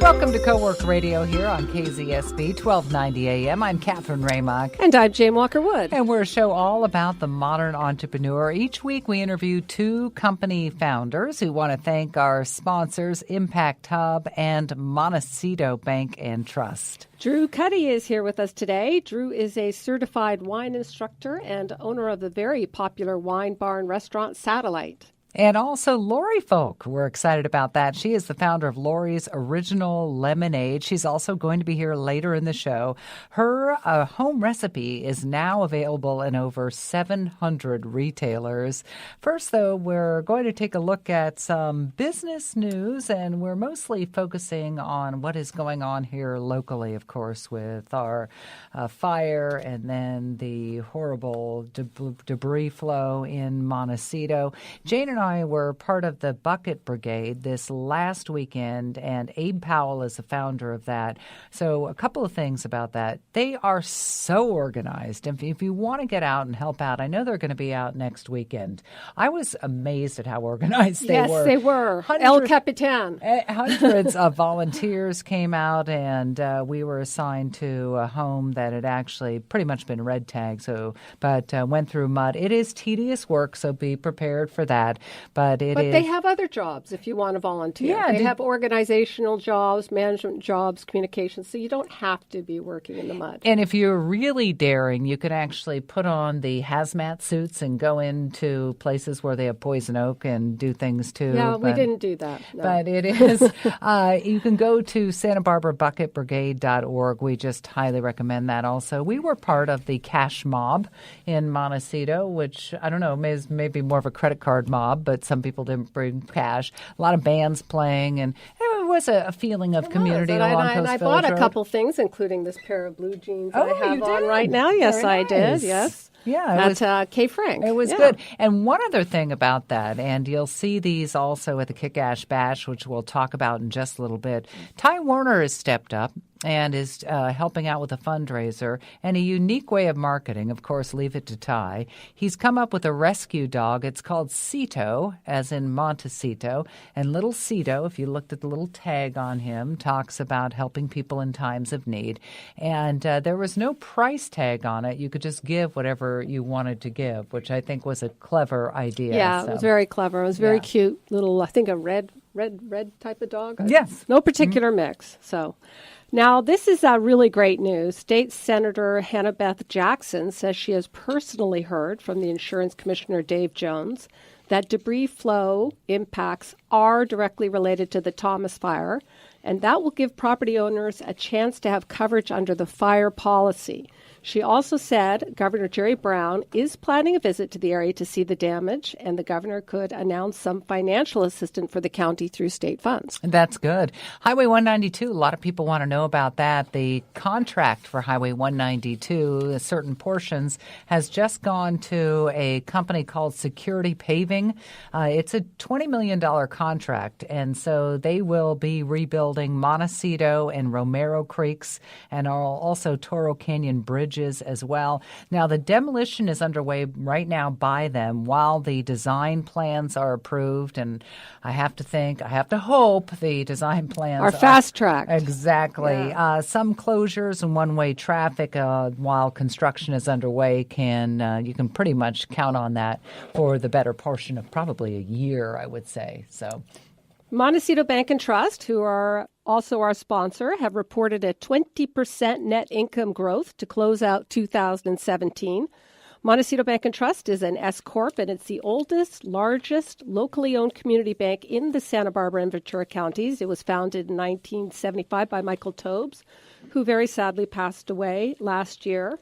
Welcome to Co-Work Radio here on KZSB 1290 AM. I'm Catherine Raymock. And I'm Jane Walker-Wood. And we're a show all about the modern entrepreneur. Each week we interview two company founders who want to thank our sponsors, Impact Hub and Montecito Bank and Trust. Drew Cuddy is here with us today. Drew is a certified wine instructor and owner of the very popular wine bar and restaurant Satellite. And also Lori Volk. We're excited about that. She is the founder of Lori's Original Lemonade. She's also going to be here later in the show. Her home recipe is now available in over 700 retailers. First, though, we're going to take a look at some business news, and we're mostly focusing on what is going on here locally, of course, with our fire and then the horrible debris flow in Montecito. Jane and I were part of the Bucket Brigade this last weekend, and Abe Powell is the founder of that. So a couple of things about that. They are so organized. If you want to get out and help out, I know they're going to be out next weekend. I was amazed at how organized they were. Yes, they were. El Capitan. Hundreds of volunteers came out, and we were assigned to a home that had actually pretty much been red tagged, but went through mud. It is tedious work, so be prepared for that. But they have other jobs if you want to volunteer. Yeah, they have organizational jobs, management jobs, communications, so you don't have to be working in the mud. And if you're really daring, you can actually put on the hazmat suits and go into places where they have poison oak and do things too. Yeah, we didn't do that. No. But it is, you can go to SantaBarbaraBucketBrigade.org. We just highly recommend that also. We were part of the cash mob in Montecito, which, I don't know, is maybe more of a credit card mob, but some people didn't bring cash. A lot of bands playing, and it was a feeling of community along Coast Village I bought a Road. couple things, including this pair of blue jeans I have you on did? right now. Yes, Very I nice. did. Yes. Yeah, at K. Frank. It was good. And one other thing about that, and you'll see these also at the Kick-Ash Bash, which we'll talk about in just a little bit. Ty Warner has stepped up and is helping out with a fundraiser and a unique way of marketing. Of course, leave it to Ty. He's come up with a rescue dog. It's called Cito, as in Montecito. And little Cito, if you looked at the little tag on him, talks about helping people in times of need. And there was no price tag on it. You could just give whatever you wanted to give, which I think was a clever idea. Yeah, it was very clever. It was very cute. Little, I think a red type of dog. Yes. No particular mix. So now this is really great news. State Senator Hannah Beth Jackson says she has personally heard from the Insurance Commissioner Dave Jones that debris flow impacts are directly related to the Thomas Fire, and that will give property owners a chance to have coverage under the fire policy. She also said Governor Jerry Brown is planning a visit to the area to see the damage, and the governor could announce some financial assistance for the county through state funds. That's good. Highway 192, a lot of people want to know about that. The contract for Highway 192, certain portions, has just gone to a company called Security Paving. It's a $20 million contract, and so they will be rebuilding Montecito and Romero Creeks and also Toro Canyon Bridges as well. Now, the demolition is underway right now by them while the design plans are approved, and I have to hope the design plans are fast-tracked. Exactly. Yeah. Some closures and one-way traffic while construction is underway you can pretty much count on that for the better portion of probably a year, I would say. So, Montecito Bank and Trust, who are also our sponsor, have reported a 20% net income growth to close out 2017. Montecito Bank and Trust is an S-Corp, and it's the oldest, largest locally owned community bank in the Santa Barbara and Ventura counties. It was founded in 1975 by Michael Tobes, who very sadly passed away last year.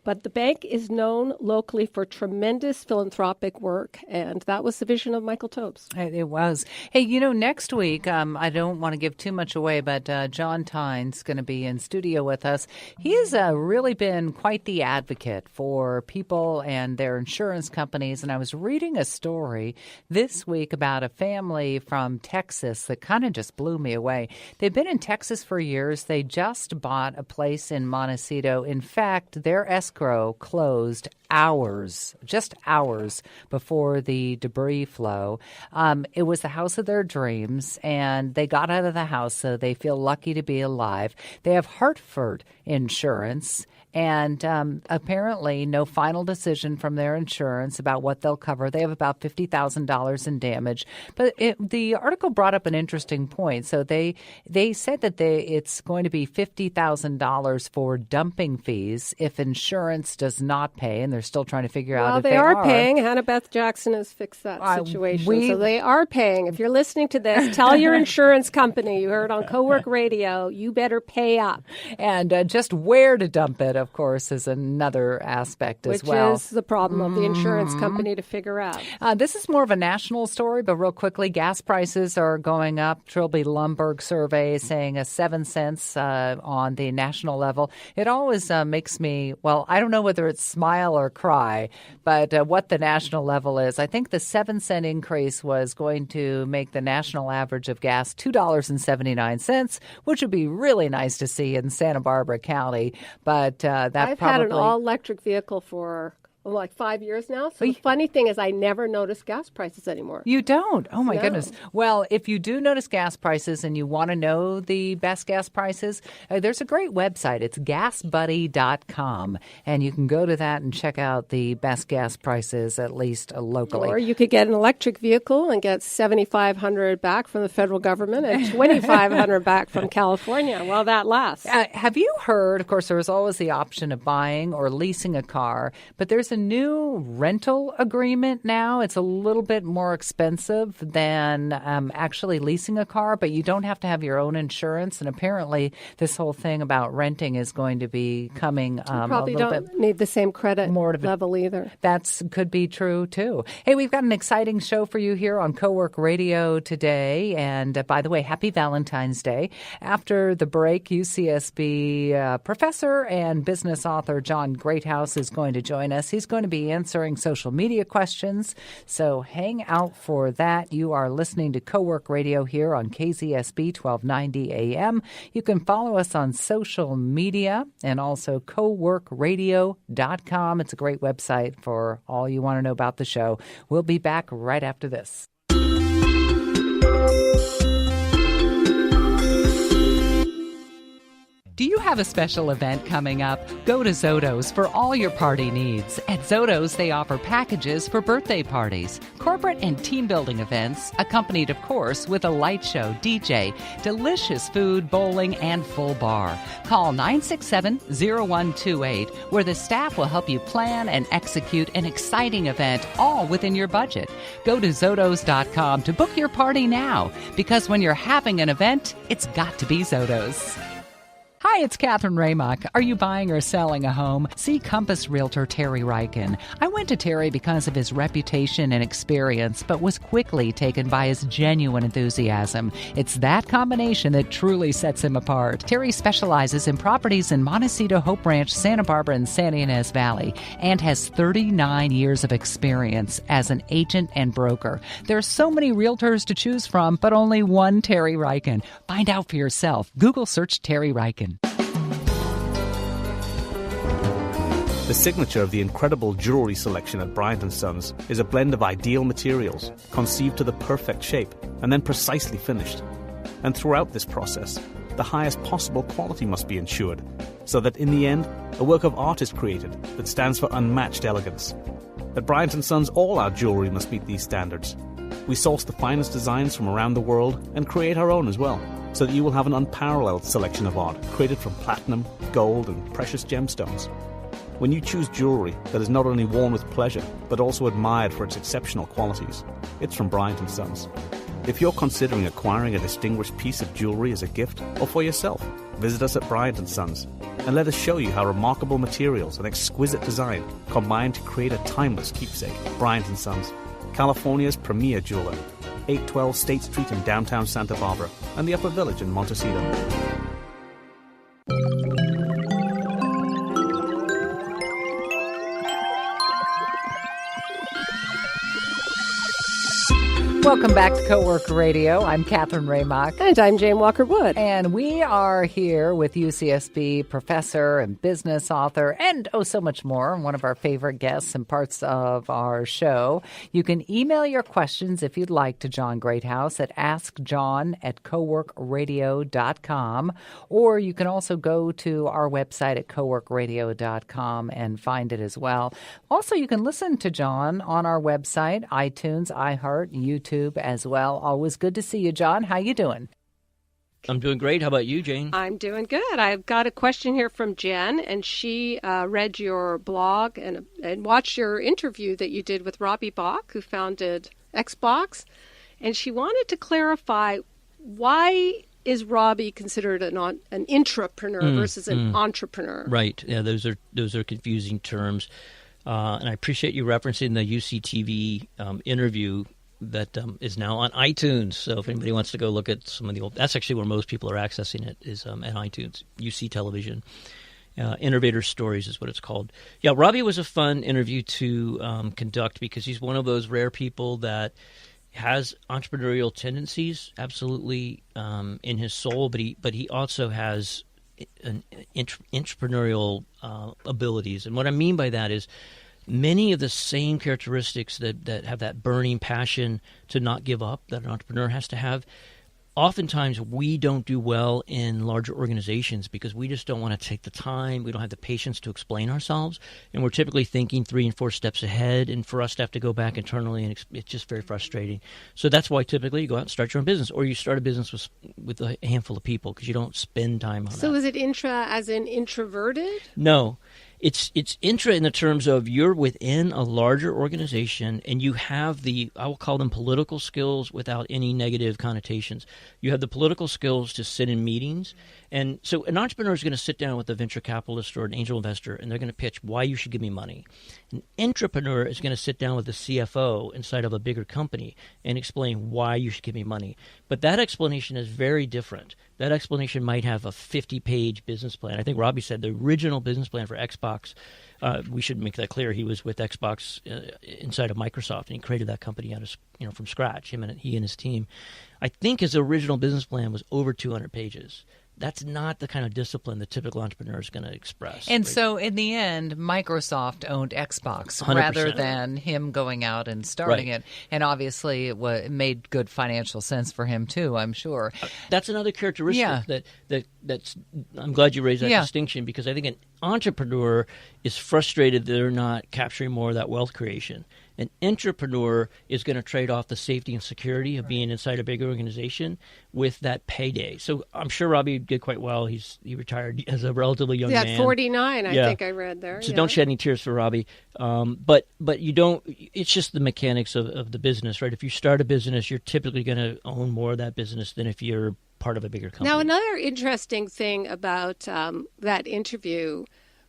But the bank is known locally for tremendous philanthropic work, and that was the vision of Michael Tobes. It was. Hey, next week, I don't want to give too much away, but John Tynes going to be in studio with us. He has really been quite the advocate for people and their insurance companies, and I was reading a story this week about a family from Texas that kind of just blew me away. They've been in Texas for years. They just bought a place in Montecito. In fact, their S escrow closed just hours before the debris flow. It was the house of their dreams, and they got out of the house, so they feel lucky to be alive. They have Hartford insurance. And apparently no final decision from their insurance about what they'll cover. They have about $50,000 in damage. But the article brought up an interesting point. So they said that it's going to be $50,000 for dumping fees if insurance does not pay, and they're still trying to figure out if they are. Well, they are paying. Hannah Beth Jackson has fixed that situation. So they are paying. If you're listening to this, tell your insurance company. You heard on Co-Work Radio, you better pay up. And just where to dump it, of course, is another aspect as well. Which is the problem of the insurance company to figure out. This is more of a national story, but real quickly, gas prices are going up. Trilby Lumberg survey saying 7 cents on the national level. It always makes me, well, I don't know whether it's smile or cry, but what the national level is. I think the 7-cent increase was going to make the national average of gas $2.79, which would be really nice to see in Santa Barbara County. But I've had an all-electric vehicle for like 5 years now. So the funny thing is I never notice gas prices anymore. You don't? Oh, my goodness. Well, if you do notice gas prices and you want to know the best gas prices, there's a great website. It's gasbuddy.com. And you can go to that and check out the best gas prices, at least locally. Or you could get an electric vehicle and get $7,500 back from the federal government and $2,500 back from California. Well, that lasts. Have you heard, of course, there was always the option of buying or leasing a car, but there's a new rental agreement now. It's a little bit more expensive than actually leasing a car, but you don't have to have your own insurance. And apparently this whole thing about renting is going to be coming probably don't need the same credit level either. That could be true, too. Hey, we've got an exciting show for you here on Co-Work Radio today. And by the way, happy Valentine's Day. After the break, UCSB professor and business author John Greathouse is going to join us. He's going to be answering social media questions, so hang out for that. You are listening to Co-Work Radio here on KZSB 1290 AM. You can follow us on social media and also coworkradio.com. It's a great website for all you want to know about the show. We'll be back right after this. Do you have a special event coming up? Go to Zoto's for all your party needs. At Zoto's, they offer packages for birthday parties, corporate and team building events, accompanied, of course, with a light show, DJ, delicious food, bowling, and full bar. Call 967-0128, where the staff will help you plan and execute an exciting event, all within your budget. Go to Zotos.com to book your party now, because when you're having an event, it's got to be Zoto's. Hi, it's Catherine Raymock. Are you buying or selling a home? See Compass Realtor Terry Ryken. I went to Terry because of his reputation and experience, but was quickly taken by his genuine enthusiasm. It's that combination that truly sets him apart. Terry specializes in properties in Montecito, Hope Ranch, Santa Barbara, and Santa Ynez Valley, and has 39 years of experience as an agent and broker. There are so many realtors to choose from, but only one Terry Ryken. Find out for yourself. Google search Terry Ryken. The signature of the incredible jewelry selection at Bryant & Sons is a blend of ideal materials, conceived to the perfect shape, and then precisely finished. And throughout this process, the highest possible quality must be ensured, so that in the end, a work of art is created that stands for unmatched elegance. At Bryant & Sons, all our jewelry must meet these standards. We source the finest designs from around the world and create our own as well, so that you will have an unparalleled selection of art created from platinum, gold, and precious gemstones. When you choose jewelry that is not only worn with pleasure, but also admired for its exceptional qualities, it's from Bryant & Sons. If you're considering acquiring a distinguished piece of jewelry as a gift or for yourself, visit us at Bryant & Sons and let us show you how remarkable materials and exquisite design combine to create a timeless keepsake. Bryant & Sons, California's premier jeweler, 812 State Street in downtown Santa Barbara and the Upper Village in Montecito. Welcome back to Coworker Radio. I'm Catherine Raymock. And I'm Jane Walker-Wood. And we are here with UCSB professor and business author and so much more, one of our favorite guests and parts of our show. You can email your questions if you'd like to John Greathouse at askjohn@coworkradio.com, or you can also go to our website at coworkradio.com and find it as well. Also, you can listen to John on our website, iTunes, iHeart, YouTube as well. Always good to see you, John. How you doing? I'm doing great. How about you, Jane? I'm doing good. I've got a question here from Jen, and she read your blog and watched your interview that you did with Robbie Bach, who founded Xbox, and she wanted to clarify, why is Robbie considered an intrapreneur versus an entrepreneur? Right. Yeah, those are confusing terms, and I appreciate you referencing the UCTV interview that is now on iTunes. So if anybody wants to go look at some of the old, that's actually where most people are accessing it, is at iTunes. UC Television. Innovator Stories is what it's called. Yeah, Robbie was a fun interview to conduct because he's one of those rare people that has entrepreneurial tendencies, absolutely, in his soul, but he also has an entrepreneurial abilities. And what I mean by that is many of the same characteristics that have that burning passion to not give up that an entrepreneur has to have. Oftentimes, we don't do well in larger organizations because we just don't want to take the time. We don't have the patience to explain ourselves. And we're typically thinking 3 and 4 steps ahead. And for us to have to go back internally, and it's just very frustrating. So that's why typically you go out and start your own business, or you start a business with a handful of people because you don't spend time on that. So is it intra as in introverted? No. It's intra in the terms of you're within a larger organization and you have I will call them political skills without any negative connotations. You have the political skills to sit in meetings. And so an entrepreneur is going to sit down with a venture capitalist or an angel investor, and they're going to pitch why you should give me money. An intrapreneur is going to sit down with the CFO inside of a bigger company and explain why you should give me money. But that explanation is very different. That explanation might have a 50-page business plan. I think Robbie said the original business plan for Xbox, we should make that clear, he was with Xbox inside of Microsoft, and he created that company out of, from scratch, he and his team. I think his original business plan was over 200 pages. That's not the kind of discipline the typical entrepreneur is going to express. And so in the end, Microsoft owned Xbox 100%. Rather than him going out and starting Right. it. And obviously it made good financial sense for him too, I'm sure. That's another characteristic Yeah. that's I'm glad you raised that distinction, because I think an entrepreneur is frustrated they're not capturing more of that wealth creation. An intrapreneur is going to trade off the safety and security of being inside a big organization with that payday. So I'm sure Robbie did quite well. He retired as a relatively young man. At 49, I think I read there. So don't shed any tears for Robbie. But you don't. It's just the mechanics of the business, right? If you start a business, you're typically going to own more of that business than if you're part of a bigger company. Now, another interesting thing about that interview,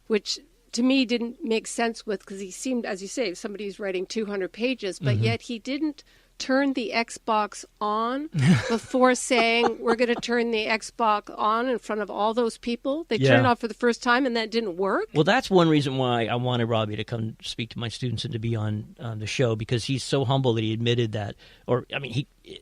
which to me didn't make sense with, because he seemed, as you say, somebody who's writing 200 pages, but yet he didn't turn the Xbox on before saying, we're going to turn the Xbox on in front of all those people. They turned it off for the first time, and that didn't work. Well, that's one reason why I wanted Robbie to come speak to my students and to be on the show, because he's so humble that he admitted that,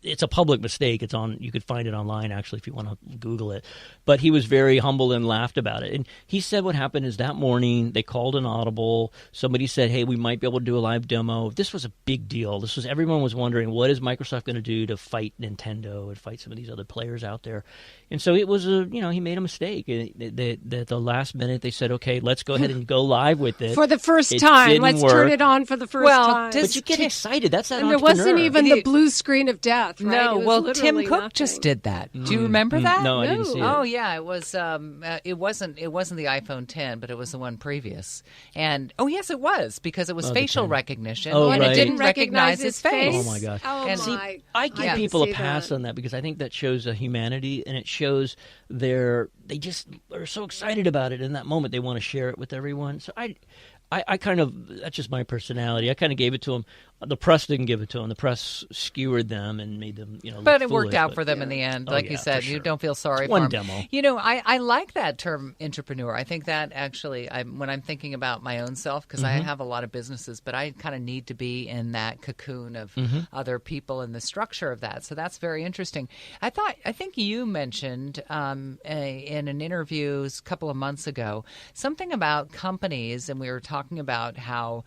it's a public mistake. It's on. You could find it online, actually, if you want to Google it. But he was very humble and laughed about it. And he said what happened is that morning they called an audible. Somebody said, hey, we might be able to do a live demo. This was a big deal. Everyone was wondering, what is Microsoft going to do to fight Nintendo and fight some of these other players out there? And so it was he made a mistake. At the last minute, they said, okay, let's go ahead and go live with it. For the first time. Let's turn it on for the first time. But you get excited. That's that and there entrepreneur. wasn't even the blue screen of death, right? No, well, Tim Cook just did that. Do you remember that? No, I didn't see it. Oh, yeah, it was. It wasn't the iPhone 10, but it was the one previous. And yes, it was, because it was facial recognition, and right. it didn't recognize his face. Oh my gosh! Oh, I give people a pass on that, because I think that shows a humanity, and it shows they just are so excited about it in that moment. They want to share it with everyone. So I kind of, that's just my personality. I kind of gave it to him. The press didn't give it to them. The press skewered them and made them, look But it foolish, worked out but- for them in the end. Oh, Like yeah, you said, for you sure. don't feel sorry It's for one them. demo. I like that term entrepreneur. I think that actually, when I'm thinking about my own self, because I have a lot of businesses, but I kind of need to be in that cocoon of other people and the structure of that. So that's very interesting. I think you mentioned in an interview a couple of months ago something about companies, and we were talking about how